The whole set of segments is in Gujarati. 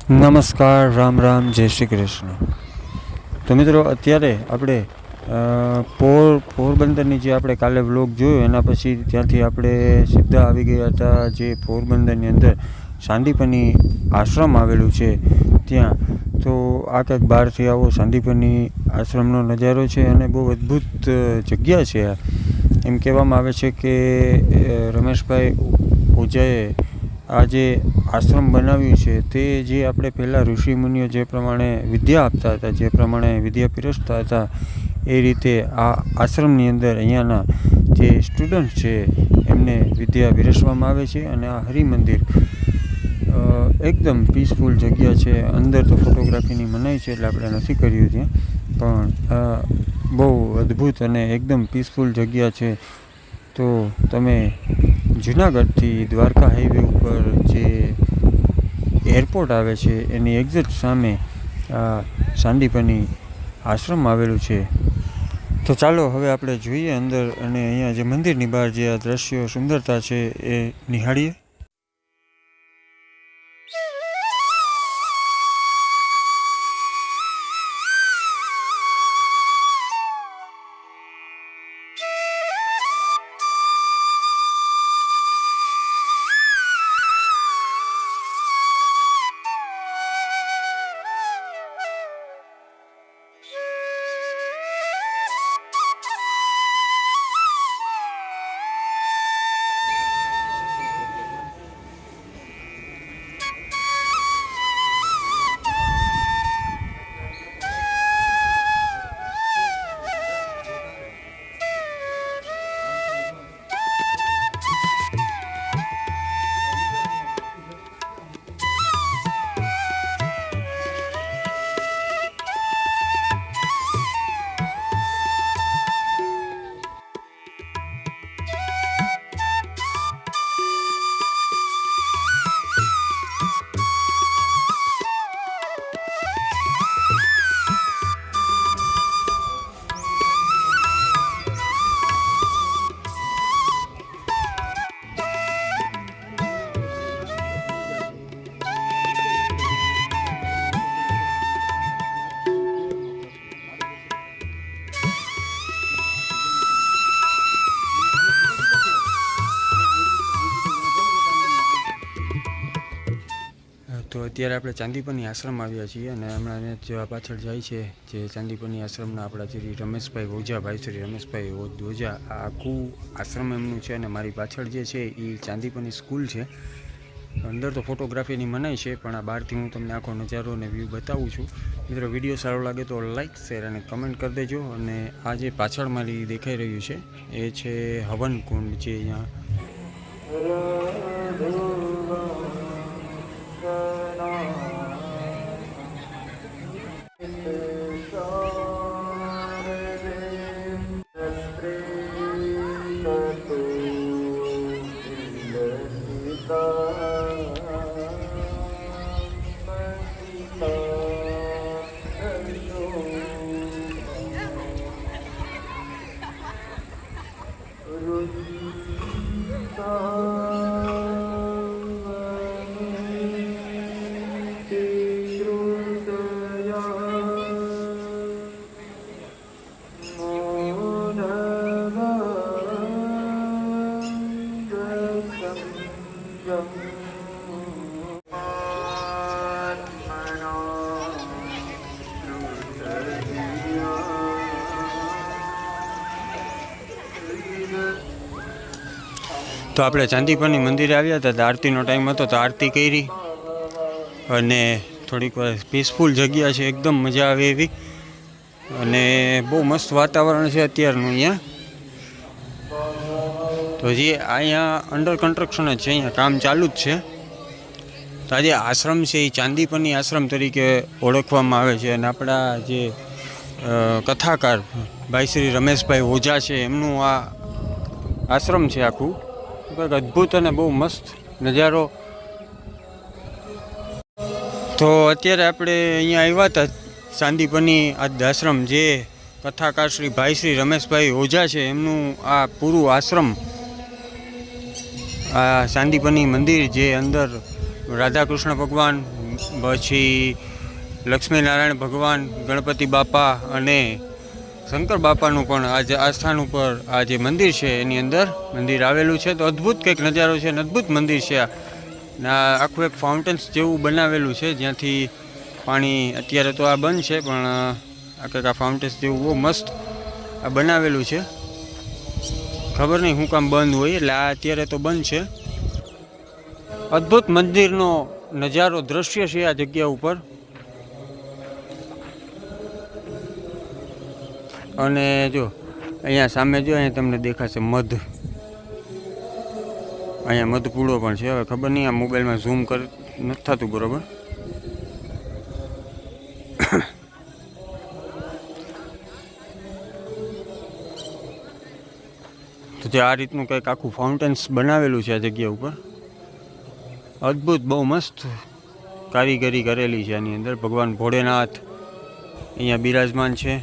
નમસ્કાર, રામ રામ, જય શ્રી કૃષ્ણ. તો મિત્રો, અત્યારે આપણે પોરબંદરની જે આપણે કાલે વ્લોગ જોયો એના પછી ત્યાંથી આપણે સીધા આવી ગયા હતા જે પોરબંદરની અંદર સાંદીપની આશ્રમ આવેલું છે ત્યાં. તો આ કંઈક બહારથી આવો સાંદીપની આશ્રમનો નજારો છે અને બહુ અદ્ભુત જગ્યા છે. એમ કહેવામાં આવે છે કે રમેશભાઈ ઓઝાએ આ જે આશ્રમ બનાવ્યું છે તે જે આપણે પહેલાં ઋષિમુનિઓ જે પ્રમાણે વિદ્યા આપતા હતા, જે પ્રમાણે વિદ્યા પીરસતા હતા, એ રીતે આ આશ્રમની અંદર અહીંયાના જે સ્ટુડન્ટ છે એમને વિદ્યા પીરસવામાં આવે છે. અને આ હરિમંદિર એકદમ પીસફુલ જગ્યા છે. અંદર તો ફોટોગ્રાફીની મનાઈ છે એટલે આપણે નથી કર્યું ત્યાં, પણ બહુ અદ્ભુત અને એકદમ પીસફુલ જગ્યા છે. તો તમે જુનાગઢથી દ્વારકા હાઈવે ઉપર જે એરપોર્ટ આવે છે એની એક્ઝેક્ટ સામે આ સાંદીપની આશ્રમ આવેલું છે. તો ચાલો હવે આપણે જોઈએ અંદર અને અહીંયા જે મંદિરની બહાર જે આ દ્રશ્યો સુંદરતા છે એ નિહાળીએ. તો અત્યારે આપણે ચાંદીપની આશ્રમ આવ્યા છીએ અને હમણાં જે પાછળ જાય છે જે ચાંદીપની આશ્રમના આપણા શ્રી રમેશભાઈ ઓઝા, ભાઈ શ્રી રમેશભાઈ ઓઝા, આ આખું આશ્રમ એમનું છે. અને મારી પાછળ જે છે એ ચાંદીપની સ્કૂલ છે. અંદર તો ફોટોગ્રાફીની મનાઈ છે, પણ આ બહારથી હું તમને આખો નજારો અને વ્યૂ બતાવું છું. મિત્રો, વિડીયો સારો લાગે તો લાઇક, શેર અને કમેન્ટ કરી દેજો. અને આ જે પાછળ મારી દેખાઈ રહ્યું છે એ છે હવન કુંડ, જે અહીંયા તો આપણે ચાંદીપની મંદિરે આવ્યા હતા. આરતીનો ટાઈમ હતો તો આરતી કરી અને થોડીક વાર પીસફુલ જગ્યા છે, એકદમ મજા આવે એવી. અને બહુ મસ્ત વાતાવરણ છે અત્યારનું અહીંયા. તો જે અહીંયા અંડર કન્સ્ટ્રક્શન જ છે, અહીંયા કામ ચાલુ જ છે. તો આ જે આશ્રમ છે એ ચાંદીપની આશ્રમ તરીકે ઓળખવામાં આવે છે. અને આપણા જે કથાકાર ભાઈ શ્રી રમેશભાઈ ઓઝા છે એમનું આ આશ્રમ છે આખું. કંઈક અદ્ભુત અને બહુ મસ્ત નજારો. તો અત્યારે આપણે અહીંયા આવ્યા હતા સાંદીપની આશ્રમ, જે કથાકાર શ્રી ભાઈ શ્રી રમેશભાઈ ઓઝા છે એમનું આ પૂરું આશ્રમ, આ સાંદીપની મંદિર, જે અંદર રાધા કૃષ્ણ ભગવાન, પછી લક્ષ્મીનારાયણ ભગવાન, ગણપતિ બાપા અને શંકર બાપાનું પણ આ સ્થાન ઉપર આ જે મંદિર છે એની અંદર મંદિર આવેલું છે. તો અદ્ભુત કંઈક નજારો છે અને અદ્ભુત મંદિર છે. આખું એક ફાઉન્ટેન્સ જેવું બનાવેલું છે જ્યાંથી પાણી, અત્યારે તો આ બંધ છે પણ આ કંઈક આ ફાઉન્ટેન્સ જેવું બહુ મસ્ત આ બનાવેલું છે. ખબર નહીં શું કામ બંધ હોય, એટલે આ અત્યારે તો બંધ છે. અદ્ભુત મંદિરનો નજારો, દ્રશ્ય છે આ જગ્યા ઉપર. અને જો અહીંયા સામે જો અહીંયા તમને દેખાશે મધ, અહીંયા મધપૂડો પણ છે. હવે ખબર નહીં, આ મોબાઈલમાં ઝૂમ નથી થતું બરાબર. તો જે આ રીતનું કંઈક આખું ફાઉન્ટેન્સ બનાવેલું છે આ જગ્યા ઉપર. અદ્ભુત, બહુ મસ્ત કારીગરી કરેલી છે આની અંદર. ભગવાન ભોળેનાથ અહીંયા બિરાજમાન છે.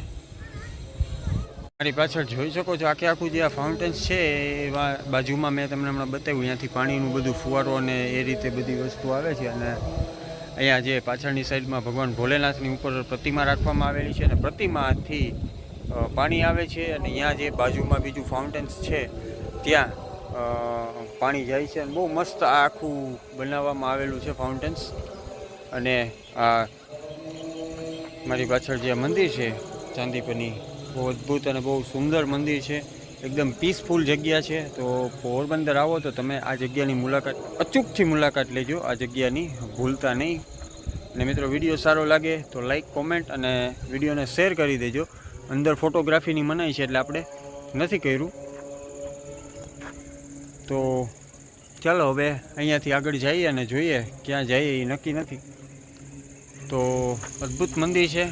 મારી પાછળ જોઈ શકો છો આખે આખું જે આ ફાઉન્ટેન્સ છે એ બાજુમાં મેં તમને હમણાં બતાવ્યું, અહીંયાથી પાણીનું બધું ફુવારો અને એ રીતે બધી વસ્તુ આવે છે. અને અહીંયા જે પાછળની સાઈડમાં ભગવાન ભોલેનાથની ઉપર પ્રતિમા રાખવામાં આવેલી છે અને પ્રતિમાથી પાણી આવે છે. અને અહીંયા જે બાજુમાં બીજું ફાઉન્ટેન્સ છે ત્યાં પાણી જાય છે. અને બહુ મસ્ત આ આખું બનાવવામાં આવેલું છે ફાઉન્ટેન્સ. અને આ મારી પાછળ જે મંદિર છે ચાંદીપની, બહુ અદ્ભુત અને બહુ સુંદર મંદિર છે. એકદમ પીસફુલ જગ્યા છે. તો પોરબંદર આવો તો તમે આ જગ્યાની મુલાકાત, અચૂકથી મુલાકાત લેજો આ જગ્યાની, ભૂલતા નહીં. અને મિત્રો, વિડીયો સારો લાગે તો લાઈક, કોમેન્ટ અને વિડીયોને શેર કરી દેજો. અંદર ફોટોગ્રાફીની મનાઈ છે એટલે આપણે નથી કર્યું. તો ચાલો હવે અહીંયાથી આગળ જઈએ અને જોઈએ ક્યાં જઈએ એ નક્કી નથી. તો અદ્ભુત મંદિર છે.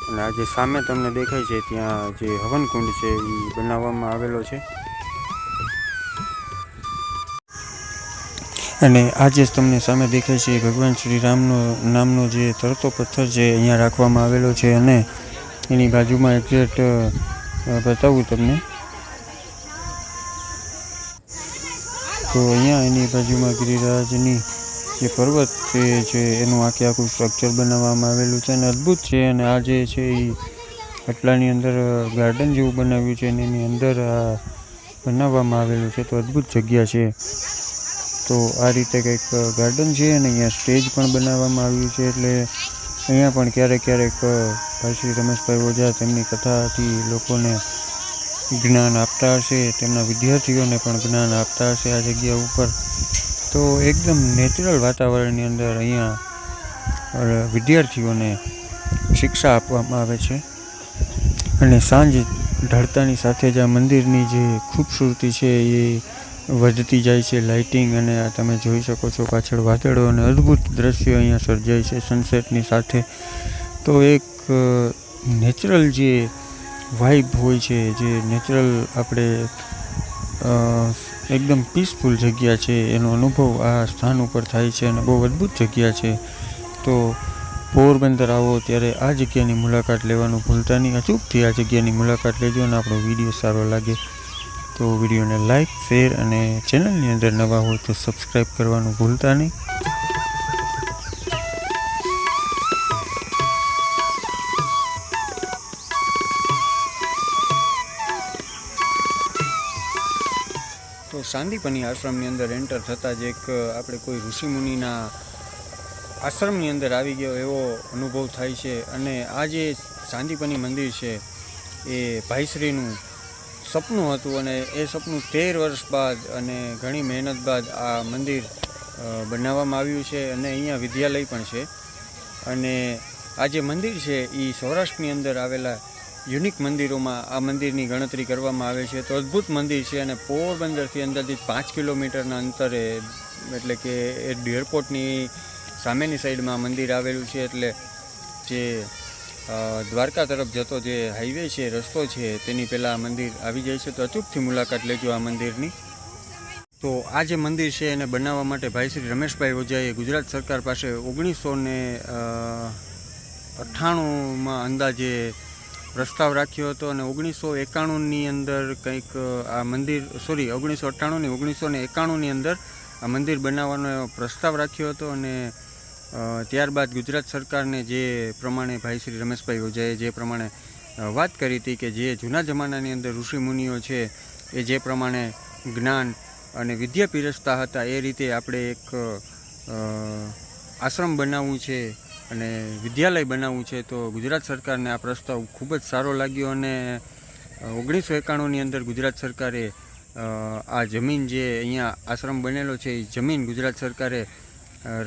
અને આ જે સામે તમને દેખાય છે ત્યાં જે હવનકુંડ છે એ બનાવવામાં આવેલો છે. અને આ જે તમને સામે દેખાય છે એ ભગવાન શ્રી રામનો નામનો જે તરતો પથ્થર છે અહીંયા રાખવામાં આવેલો છે. અને એની બાજુમાં એક્ઝેક્ટ બતાવું તમને, તો અહીંયા એની બાજુમાં ગિરિરાજની જે પર્વત છે એનું આખું સ્ટ્રક્ચર બનાવવામાં આવેલું છે અને અદ્ભુત છે. અને આ જે છે એ આટલાની અંદર ગાર્ડન જેવું બનાવ્યું છે અને એની અંદર આ બનાવવામાં આવેલું છે. તો અદ્ભુત જગ્યા છે. તો આ રીતે કંઈક ગાર્ડન છે અને અહીંયા સ્ટેજ પણ બનાવવામાં આવ્યું છે. એટલે અહીંયા પણ ક્યારેક ભાઈ શ્રી રમેશભાઈ ઓઝા તેમની કથાથી લોકોને જ્ઞાન આપતા હશે, તેમના વિદ્યાર્થીઓને પણ જ્ઞાન આપતા હશે આ જગ્યા ઉપર. તો એકદમ નેચરલ વાતાવરણની અંદર અહીંયા વિદ્યાર્થીઓને શિક્ષા આપવામાં આવે છે. અને સાંજ ઢળતાની સાથે જ આ મંદિરની જે ખૂબસૂરતી છે એ વધતી જાય છે, લાઇટિંગ. અને આ તમે જોઈ શકો છો પાછળ વાદળો અને અદ્ભુત દ્રશ્યો અહીંયા સર્જાય છે સનસેટની સાથે. તો એક નેચરલ જે વાઇબ હોય છે, જે નેચરલ આપણે એકદમ પીસફુલ જગ્યા છે એનો અનુભવ આ સ્થાન ઉપર થાય છે અને બહુ અદ્ભુત જગ્યા છે. તો પોરબંદર આવો ત્યારે આ જગ્યાની મુલાકાત લેવાનું ભૂલતા નહીં. અચૂકથી આ જગ્યાની મુલાકાત લેજો. અને આપણો વિડીયો સારો લાગે તો વિડીયોને લાઈક, શેર અને ચેનલની અંદર નવા હોય તો સબસ્ક્રાઈબ કરવાનું ભૂલતા નહીં. તો સાંદીપની આશ્રમની અંદર એન્ટર થતાં જ એક આપણે કોઈ ઋષિમુનિના આશ્રમની અંદર આવી ગયો એવો અનુભવ થાય છે. અને આ જે સાંદીપની મંદિર છે એ ભાઈશ્રીનું સપનું હતું અને એ સપનું 13 વર્ષ બાદ અને ઘણી મહેનત બાદ આ મંદિર બનાવવામાં આવ્યું છે. અને અહીંયા વિદ્યાલય પણ છે. અને આ જે મંદિર છે એ સૌરાષ્ટ્રની અંદર આવેલા યુનિક મંદિરોમાં આ મંદિરની ગણતરી કરવામાં આવે છે. તો અદ્ભુત મંદિર છે અને પોરબંદરથી અંદાજિત 5 કિલોમીટરના અંતરે, એટલે કે એરપોર્ટની સામેની સાઈડમાં મંદિર આવેલું છે. એટલે જે દ્વારકા તરફ જતો જે હાઈવે છે, રસ્તો છે, તેની પહેલાં આ મંદિર આવી જાય છે. તો અચૂકથી મુલાકાત લેજો આ મંદિરની. તો આ જે મંદિર છે એને બનાવવા માટે ભાઈ શ્રી રમેશભાઈ ઓઝાએ ગુજરાત સરકાર પાસે 1998માં અંદાજે પ્રસ્તાવ રાખ્યો હતો. અને 1991ની અંદર કંઈક આ મંદિર 1991ની અંદર આ મંદિર બનાવવાનો પ્રસ્તાવ રાખ્યો હતો. અને ત્યારબાદ ગુજરાત સરકારને જે પ્રમાણે ભાઈ શ્રી રમેશભાઈ ઓઝાએ જે પ્રમાણે વાત કરી હતી કે જે જૂના જમાનાની અંદર ઋષિમુનિઓ છે એ જે પ્રમાણે જ્ઞાન અને વિદ્યા પીરસતા હતા એ રીતે આપણે એક આશ્રમ બનાવવું છે અને વિદ્યાલય બનાવવું છે. તો ગુજરાત સરકારને આ પ્રસ્તાવ ખૂબ જ સારો લાગ્યો. અને 1991ની અંદર ગુજરાત સરકારે આ જમીન જે અહીંયા આશ્રમ બનેલો છે એ જમીન ગુજરાત સરકારે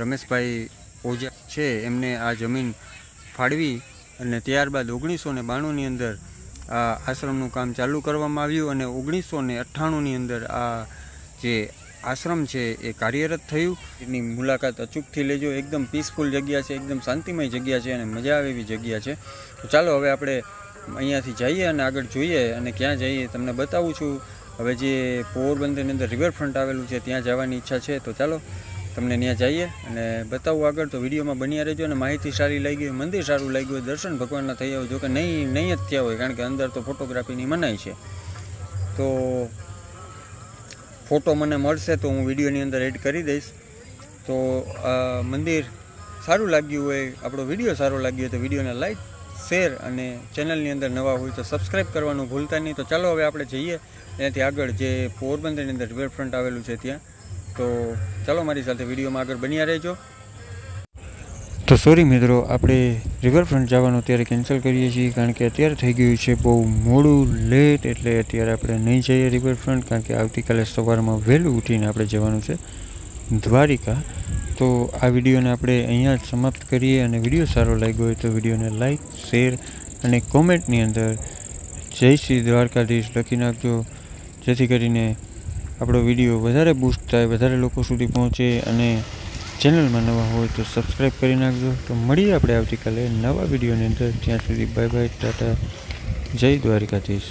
રમેશભાઈ ઓઝા છે એમને આ જમીન ફાળવી અને ત્યારબાદ 1992ની અંદર આ આશ્રમનું કામ ચાલુ કરવામાં આવ્યું. અને 1998ની અંદર આ જે આશ્રમ છે એ કાર્યરત થયું. એની મુલાકાત અચૂકથી લેજો. એકદમ પીસફુલ જગ્યા છે, એકદમ શાંતિમય જગ્યા છે અને મજા આવે એવી જગ્યા છે. તો ચાલો હવે આપણે અહીંયાથી જઈએ અને આગળ જોઈએ અને ક્યાં જઈએ તમને બતાવું છું. હવે જે પોરબંદરની અંદર રિવરફ્રન્ટ આવેલું છે ત્યાં જવાની ઈચ્છા છે. તો ચાલો તમને ત્યાં જઈએ અને બતાવું આગળ. તો વિડીયોમાં બન્યા રહેજો. અને માહિતી સારી લાગી હોય, મંદિર સારું લાગ્યું હોય, દર્શન ભગવાનના થઈ હોય, જો કે નહીં જ થયા હોય કારણ કે અંદર તો ફોટોગ્રાફીની મનાઈ છે. તો ફોટો મને મળશે તો હું વિડીયોની અંદર એડ કરી દઈશ. તો મંદિર સારું લાગ્યું હોય, આપણો વિડીયો સારો લાગ્યો હોય તો વિડીયોને લાઈક, શેર અને ચેનલની અંદર નવા હોય તો સબસ્ક્રાઈબ કરવાનું ભૂલતા નહીં. તો ચાલો હવે આપણે જઈએ એનાથી આગળ જે પોરબંદરની અંદર રિવરફ્રન્ટ આવેલું છે ત્યાં. તો ચાલો મારી સાથે વિડીયોમાં આગળ બન્યા રહેજો. તો સોરી મિત્રો, આપણે રિવરફ્રન્ટ જવાનું અત્યારે કેન્સલ કરીએ છીએ કારણ કે અત્યારે થઈ ગયું છે બહુ મોડું, લેટ. એટલે અત્યારે આપણે નહીં જઈએ રિવરફ્રન્ટ કારણ કે આવતીકાલે સવારમાં વહેલું ઉઠીને આપણે જવાનું છે દ્વારિકા. તો આ વિડીયોને આપણે અહીંયા જ સમાપ્ત કરીએ. અને વિડીયો સારો લાગ્યો હોય તો વિડીયોને લાઈક, શેર અને કોમેન્ટની અંદર જય શ્રી દ્વારકાધીશ લખી નાખજો, જેથી કરીને આપણો વિડીયો વધારે બૂસ્ટ થાય, વધારે લોકો સુધી પહોંચે. અને ચેનલમાં નવા હોય તો સબસ્ક્રાઈબ કરી નાખજો. તો મળીએ આપણે આવતીકાલે નવા વિડીયોની અંદર. ત્યાં સુધી બાય બાય, ટાટા, જય દ્વારકાધીશ.